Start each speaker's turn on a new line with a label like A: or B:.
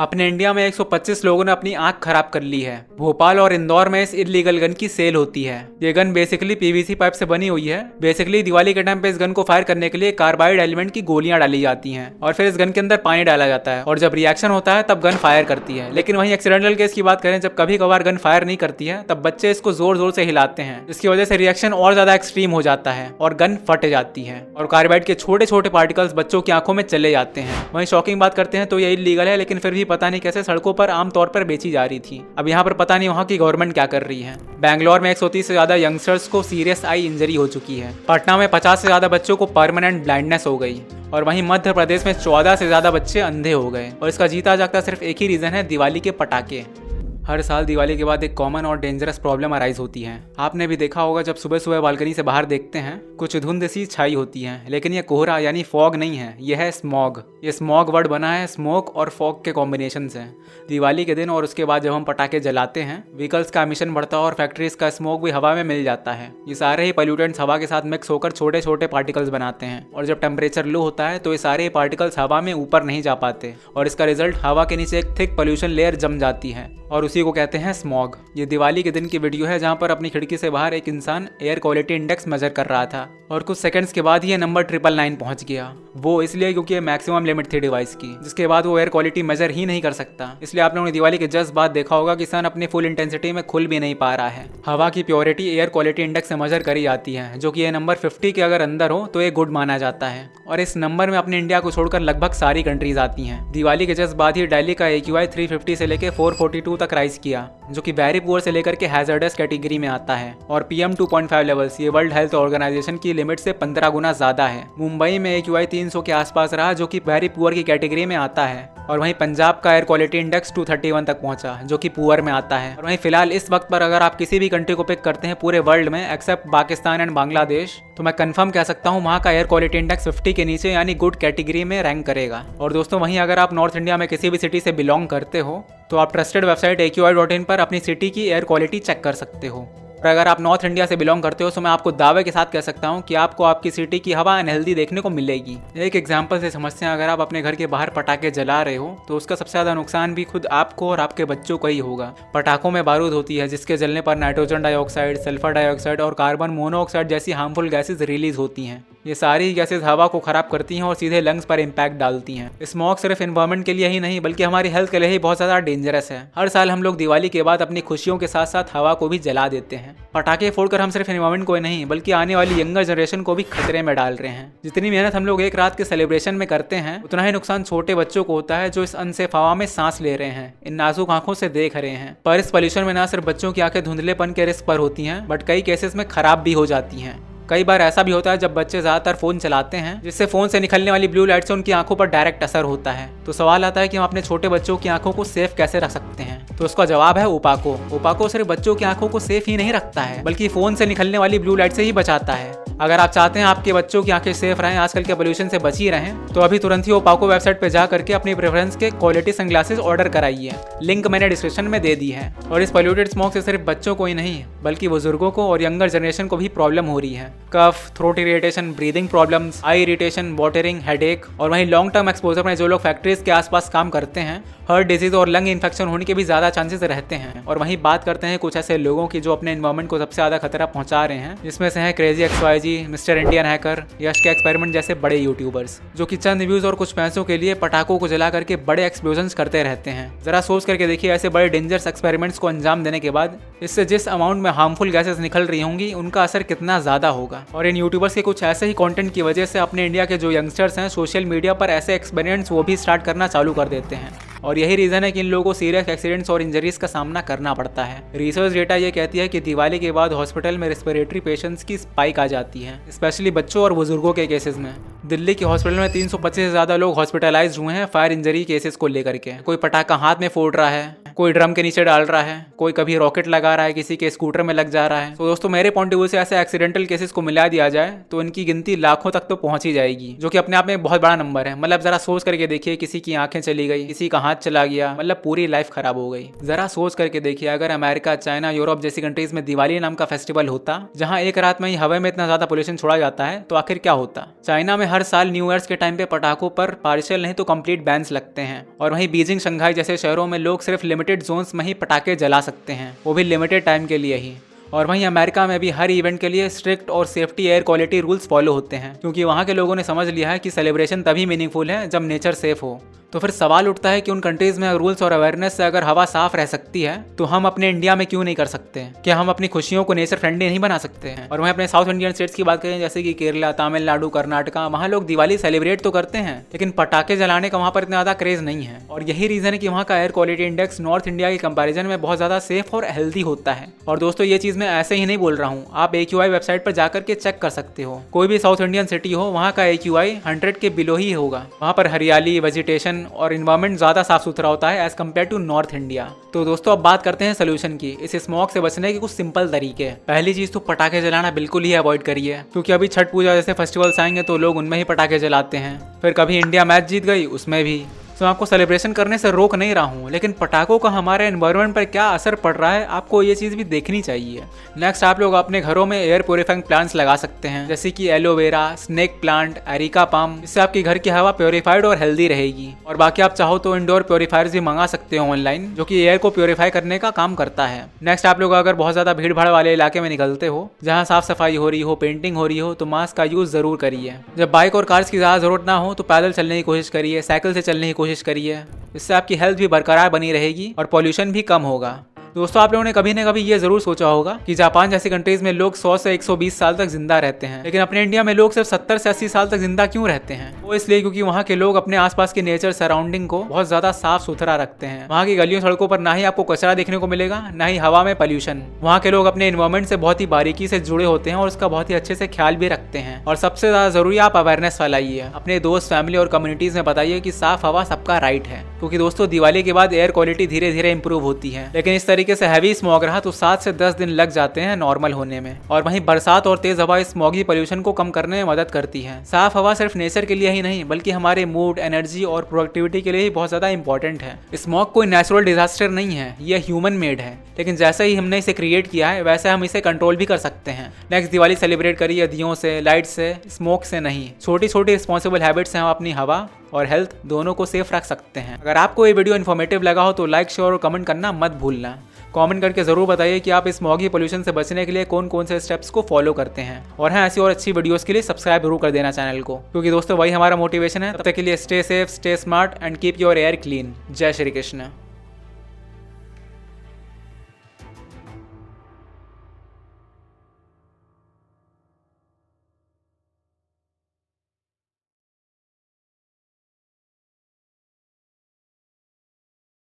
A: अपने इंडिया में 125 लोगों ने अपनी आंख खराब कर ली है। भोपाल और इंदौर में इस इलीगल गन की सेल होती है। ये गन बेसिकली पीवीसी पाइप से बनी हुई है। बेसिकली दिवाली के टाइम पे इस गन को फायर करने के लिए कार्बाइड एलिमेंट की गोलियां डाली जाती हैं और फिर इस गन के अंदर पानी डाला जाता है और जब रिएक्शन होता है तब गन फायर करती है। लेकिन वहीं एक्सीडेंटल केस की बात करें, जब कभी कभार गन फायर नहीं करती है तब बच्चे इसको जोर जोर से हिलाते हैं, जिसकी वजह से रिएक्शन और ज्यादा एक्सट्रीम हो जाता है और गन फट जाती है और कार्बाइड के छोटे छोटे पार्टिकल्स बच्चों की आंखों में चले जाते हैं। वहीं शॉकिंग बात करते हैं तो ये इलीगल है, लेकिन फिर भी पता नहीं कैसे सड़कों पर आमतौर पर बेची जा रही थी। अब यहाँ पर पता नहीं वहाँ की गवर्नमेंट क्या कर रही है। बैंगलोर में 130 से ज्यादा यंगस्टर्स को सीरियस आई इंजरी हो चुकी है। पटना में 50 से ज्यादा बच्चों को परमानेंट ब्लाइंडनेस हो गई और वहीं मध्य प्रदेश में 14 से ज्यादा बच्चे अंधे हो गए और इसका जीता जागता सिर्फ एक ही रीजन है, दिवाली के पटाखे। हर साल दिवाली के बाद एक कॉमन और डेंजरस प्रॉब्लम अराइज होती है। आपने भी देखा होगा, जब सुबह सुबह बालकनी से बाहर देखते हैं कुछ धुंध सी छाई होती है, लेकिन ये कोहरा यानी फॉग नहीं है, यह है स्मॉग। ये स्मॉग वर्ड बना है स्मोक और फॉग के कॉम्बिनेशन से। दिवाली के दिन और उसके बाद जब हम पटाखे जलाते हैं, व्हीकल्स का एमिशन बढ़ता है और फैक्ट्रीज का स्मोक भी हवा में मिल जाता है। ये सारे ही पॉल्यूटेंट्स हवा के साथ मिक्स होकर छोटे छोटे पार्टिकल्स बनाते हैं और जब टेम्परेचर लो होता है तो ये सारे पार्टिकल्स हवा में ऊपर नहीं जा पाते और इसका रिजल्ट हवा के नीचे एक थिक पोल्यूशन लेयर जम जाती है और उसी को कहते हैं स्मॉग। ये दिवाली के दिन की वीडियो है जहां पर अपनी खिड़की से बाहर एक इंसान एयर क्वालिटी इंडेक्स मेजर कर रहा था और कुछ सेकंड्स के बाद ही ये नंबर 999 पहुंच गया। वो इसलिए क्योंकि ये मैक्सिमम लिमिट थी डिवाइस की, जिसके बाद वो एयर क्वालिटी मेजर ही नहीं कर सकता। इसलिए आप लोगों ने दिवाली के जस्ट बाद देखा होगा कि सन अपनी फुल इंटेंसिटी में खुल भी नहीं पा रहा है। हवा की प्योरिटी एयर क्वालिटी इंडेक्स से मेजर करी जाती है, जो कि ये नंबर 50 के अगर अंदर हो तो ये गुड माना जाता है और इस नंबर में अपने इंडिया को छोड़कर लगभग सारी कंट्रीज आती हैं। दिवाली के जस्ट बाद ही दिल्ली का AQI 350 से लेकर 442 तक राइज किया, जो कि वेरी पुअर से लेकर के हैजर्डस कैटेगरी में आता है और PM 2.5 लेवल्स ये वर्ल्ड हेल्थ ऑर्गेनाइजेशन की लिमिट से 15 गुना ज्यादा है। मुंबई में AQI 300 के आसपास रहा, जो कि वेरी पुअर की कैटेगरी में आता है और वहीं पंजाब का एयर क्वालिटी इंडेक्स 231 तक पहुंचा, जो कि पुअर में आता है। और वहीं फिलहाल इस वक्त पर अगर आप किसी भी कंट्री को पिक करते हैं पूरे वर्ल्ड में एक्सेप्ट पाकिस्तान एंड बांग्लादेश, तो मैं कंफर्म कह सकता हूं वहां का एयर क्वालिटी इंडेक्स 50 के नीचे यानी गुड कैटेगरी में रैंक करेगा। और दोस्तों वहीं अगर आप नॉर्थ इंडिया में किसी भी सिटी से बिलोंग करते हो तो आप ट्रस्टेड वेबसाइट AQI.in पर अपनी सिटी की एयर क्वालिटी चेक कर सकते हो। और अगर आप नॉर्थ इंडिया से बिलोंग करते हो तो मैं आपको दावे के साथ कह सकता हूं कि आपको आपकी सिटी की हवा अनहेल्दी देखने को मिलेगी। एक एग्जांपल से समझते हैं, अगर आप अपने घर के बाहर पटाखे जला रहे हो तो उसका सबसे ज़्यादा नुकसान भी खुद आपको और आपके बच्चों को ही होगा। पटाखों में बारूद होती है जिसके जलने पर नाइट्रोजन डाइऑक्साइड, सल्फर डाइऑक्साइड और कार्बन मोनोऑक्साइड जैसी हार्मफुल गैसेज रिलीज होती हैं। ये सारी गैसेज हवा को खराब करती हैं और सीधे लंग्स पर इम्पैक्ट डालती हैं। स्मोक सिर्फ एनवायरनमेंट के लिए ही नहीं बल्कि हमारी हेल्थ के लिए ही बहुत ज़्यादा डेंजरस है। हर साल हम लोग दिवाली के बाद अपनी खुशियों के साथ साथ हवा को भी जला देते हैं। पटाखे फोड़कर हम सिर्फ एनवायरनमेंट को ही नहीं बल्कि आने वाली यंगर जनरेशन को भी खतरे में डाल रहे हैं। जितनी मेहनत हम लोग एक रात के सेलिब्रेशन में करते हैं, उतना ही नुकसान छोटे बच्चों को होता है जो इस अनसेफ हवा में सांस ले रहे हैं, इन नाजुक आंखों से देख रहे हैं। पर इस पॉल्यूशन में न सिर्फ बच्चों की आंखें धुंधलेपन के रिस्क पर होती हैं, बट कई केसेस में खराब भी हो जाती हैं। कई बार ऐसा भी होता है जब बच्चे ज्यादातर फोन चलाते हैं, जिससे फोन से निकलने वाली ब्लू लाइट से उनकी आंखों पर डायरेक्ट असर होता है। तो सवाल आता है कि हम अपने छोटे बच्चों की आंखों को सेफ कैसे रख सकते हैं। तो उसका जवाब है ओपाको। ओपाको सिर्फ बच्चों की आंखों को सेफ ही नहीं रखता है बल्कि फोन से निकलने वाली ब्लू लाइट से ही बचाता है। अगर आप चाहते हैं आपके बच्चों की आंखें सेफ रहें, आजकल के पोल्यूशन से बची रहें, तो अभी तुरंत ही ओपाको वेबसाइट पे जा करके अपनी प्रेफरेंस के क्वालिटी सनग्लासेस ऑर्डर कराइए। लिंक मैंने डिस्क्रिप्शन में दे दी है। और इस पोल्यूटेड स्मोक से सिर्फ बच्चों को ही नहीं बल्कि बुजुर्गों को और यंगर जनरेशन को भी प्रॉब्लम हो रही है। कफ, थ्रोट इरिटेशन, ब्रीदिंग प्रॉब्लम्स, आई इरिटेशन, वाटरिंग, हेडेक और वहीं लॉन्ग टर्म एक्सपोजर में जो लोग फैक्ट्रीज के आसपास काम करते हैं, हार्ट डिजीज और लंग इन्फेक्शन होने के भी ज्यादा चांसेस रहते हैं। और वहीं बात करते हैं कुछ ऐसे लोगों की जो अपने एनवायरमेंट को सबसे ज्यादा खतरा पहुंचा रहे हैं, जिसमें से है crazy XYZ, mister Indian hacker, Yash के एक्सपेरिमेंट जैसे बड़े यूट्यूबर्स, जो कि चंद व्यूज और कुछ पैसों के लिए पटाखों को जला करके बड़े एक्सप्लोजन्स करते रहते हैं। जरा सोच करके देखिए, ऐसे बड़े डेंजरस एक्सपेरिमेंट्स को अंजाम देने के बाद इससे जिस अमाउंट में हार्मफुल गैसेस निकल रही होंगी, उनका असर कितना ज्यादा होगा। और इन यूट्यूबर्स के कुछ ऐसे ही कंटेंट की वजह से अपने इंडिया के जो यंगस्टर्स हैं, सोशल मीडिया पर ऐसे एक्सपेरिमेंट्स वो भी स्टार्ट करना चालू कर देते हैं। और यही रीजन है कि इन लोगों को सीरियस एक्सीडेंट्स और इंजरीज का सामना करना पड़ता है। रिसर्च डेटा ये कहती है कि दिवाली के बाद हॉस्पिटल में रेस्पिरेटरी पेशेंट्स की स्पाइक आ जाती है, स्पेशली बच्चों और बुजुर्गों के केसेस में। दिल्ली के हॉस्पिटल में 325 से ज्यादा लोग हॉस्पिटलाइज्ड हुए हैं फायर इंजरी केसेस को लेकर के। कोई पटाखा हाथ में फोड़ रहा है, हैं, कोई ड्रम के नीचे डाल रहा है, कोई कभी रॉकेट लगा रहा है, किसी के स्कूटर में लग जा रहा है। तो दोस्तों मेरे पॉइंट ऑफ व्यू से ऐसे एक्सीडेंटल केसेस को मिला दिया जाए तो इनकी गिनती लाखों तक तो पहुंच ही जाएगी, जो कि अपने आप में एक बहुत बड़ा नंबर है। मतलब जरा सोच करके देखिए, किसी की आंखें चली गई, किसी का हाथ चला गया, मतलब पूरी लाइफ खराब हो गई। जरा सोच करके देखिए, अगर अमेरिका, चाइना, यूरोप जैसी कंट्रीज में दिवाली नाम का फेस्टिवल होता जहां एक रात में ही हवा में इतना ज्यादा पोल्यूशन छोड़ा जाता है, तो आखिर क्या होता। चाइना में हर साल न्यू ईयर्स के टाइम पे पटाखों पर पार्शियल नहीं तो कंप्लीट बैन्स लगते हैं, और वहीं बीजिंग, शंघाई जैसे शहरों में लोग सिर्फ लिमिटेड जोन्स में ही पटाखे जला सकते हैं, वो भी लिमिटेड टाइम के लिए ही। और वहीं अमेरिका में भी हर इवेंट के लिए स्ट्रिक्ट और safety air quality rules follow होते हैं, क्योंकि वहाँ के लोगों ने समझ लिया है कि सेलिब्रेशन तभी मीनिंगफुल है जब नेचर सेफ हो। तो फिर सवाल उठता है कि उन कंट्रीज में रूल्स और अवेयरनेस से अगर हवा साफ रह सकती है तो हम अपने इंडिया में क्यों नहीं कर सकते? क्या हम अपनी खुशियों को नेचर फ्रेंडली नहीं बना सकते हैं? और वहीं अपने साउथ इंडियन स्टेट्स की बात करें, जैसे कि केरला, तमिलनाडु, कर्नाटका, वहाँ लोग दिवाली सेलिब्रेट तो करते हैं, लेकिन पटाखे जलाने का वहाँ पर इतना ज्यादा क्रेज नहीं है। और यही रीजन है कि वहाँ का air quality index north India के कंपेरिजन में बहुत ज्यादा सेफ और हेल्दी होता है। और दोस्तों ये चीज मैं ऐसे ही नहीं बोल रहा हूँ, आप AQI वेबसाइट पर जाकर के चेक कर सकते हो। कोई भी साउथ इंडियन सिटी हो, वहाँ का AQI 100 के बिलो ही होगा। वहाँ पर हरियाली, वेजिटेशन और इन्वायरमेंट ज्यादा साफ सुथरा होता है as compare to north India. तो दोस्तों अब बात करते हैं सोल्यूशन की। इस स्मॉग से बचने के कुछ सिंपल तरीके। पहली चीज तो पटाखे जलाना बिल्कुल ही अवॉइड करिए, क्योंकि अभी छठ पूजा जैसे फेस्टिवल्स आएंगे तो लोग उनमें ही पटाखे जलाते हैं। फिर कभी इंडिया मैच जीत गई, उसमें भी। तो मैं आपको सेलिब्रेशन करने से रोक नहीं रहा हूँ, लेकिन पटाखों का हमारे एनवायरनमेंट पर क्या असर पड़ रहा है, आपको ये चीज़ भी देखनी चाहिए। नेक्स्ट, आप लोग अपने घरों में एयर प्योरीफाइंग प्लांट्स लगा सकते हैं, जैसे कि aloe vera, snake plant, areca palm. इससे आपके घर की हवा प्योरीफाइड और हेल्दी रहेगी। और बाकी आप चाहो तो इंडोर प्योरीफायर्स भी मंगा सकते हो ऑनलाइन, जो कि एयर को प्योरीफाई करने का काम करता है। नेक्स्ट, आप लोग अगर बहुत ज़्यादा भीड़ भाड़ वाले इलाके में निकलते हो, जहाँ साफ सफाई हो रही हो, पेंटिंग हो रही हो, तो मास्क का यूज़ ज़रूर करिए। जब बाइक और कार्स की ज़्यादा जरूरत ना हो तो पैदल चलने की कोशिश करिए, साइकिल से चलने की कोशिश करिए। इससे आपकी हेल्थ भी बरकरार बनी रहेगी और पॉल्यूशन भी कम होगा। दोस्तों आप लोगों ने कभी न कभी ये जरूर सोचा होगा कि जापान जैसी कंट्रीज में लोग 100 से 120 साल तक जिंदा रहते हैं, लेकिन अपने इंडिया में लोग सिर्फ 70 से 80 साल तक जिंदा क्यों रहते हैं? वो इसलिए क्योंकि वहाँ के लोग अपने आसपास के नेचर सराउंडिंग को बहुत ज्यादा साफ सुथरा रखते हैं। वहाँ की गलियों सड़कों पर ना ही आपको कचरा देखने को मिलेगा, ना ही हवा में पॉल्यूशन। वहाँ के लोग अपने एनवायरमेंट से बहुत ही बारीकी से जुड़े होते हैं और उसका बहुत ही अच्छे से ख्याल भी रखते हैं। और सबसे ज्यादा जरूरी आप अवेयरनेस फैलाइए, अपने दोस्त, फैमिली और कम्युनिटीज में बताइए कि साफ हवा सबका राइट है। क्योंकि दोस्तों दिवाली के बाद एयर क्वालिटी धीरे धीरे इंप्रूव होती है, लेकिन इस तरीके से हैवी स्मॉग रहा तो 7 से 10 दिन लग जाते हैं नॉर्मल होने में। और वहीं बरसात और तेज हवा स्मॉगी पोल्यूशन को कम करने में मदद करती है। साफ हवा सिर्फ नेचर के लिए ही नहीं, बल्कि हमारे मूड, एनर्जी और प्रोडक्टिविटी के लिए ही बहुत ज्यादा इंपॉर्टेंट है। स्मॉग कोई नेचुरल डिजास्टर नहीं है, यह ह्यूमन मेड है, लेकिन जैसे ही हमने इसे क्रिएट किया है वैसे हम इसे कंट्रोल भी कर सकते हैं। नेक्स्ट दिवाली सेलिब्रेट करिए दियों से, लाइट से, स्मोक से नहीं। छोटी छोटी रिस्पॉन्सिबल हैबिट्स हैं, हम अपनी हवा और हेल्थ दोनों को सेफ रख सकते हैं। अगर आपको ये वीडियो इन्फॉर्मेटिव लगा हो तो लाइक, शेयर और कमेंट करना मत भूलना। कमेंट करके जरूर बताइए कि आप इस स्मॉगी पोल्यूशन से बचने के लिए कौन कौन से स्टेप्स को फॉलो करते हैं। और हाँ, ऐसी और अच्छी वीडियोस के लिए सब्सक्राइब जरूर कर देना चैनल को, क्योंकि दोस्तों वही हमारा मोटिवेशन है। तब तक के लिए stay safe, stay smart and keep your air clean. जय श्री कृष्ण।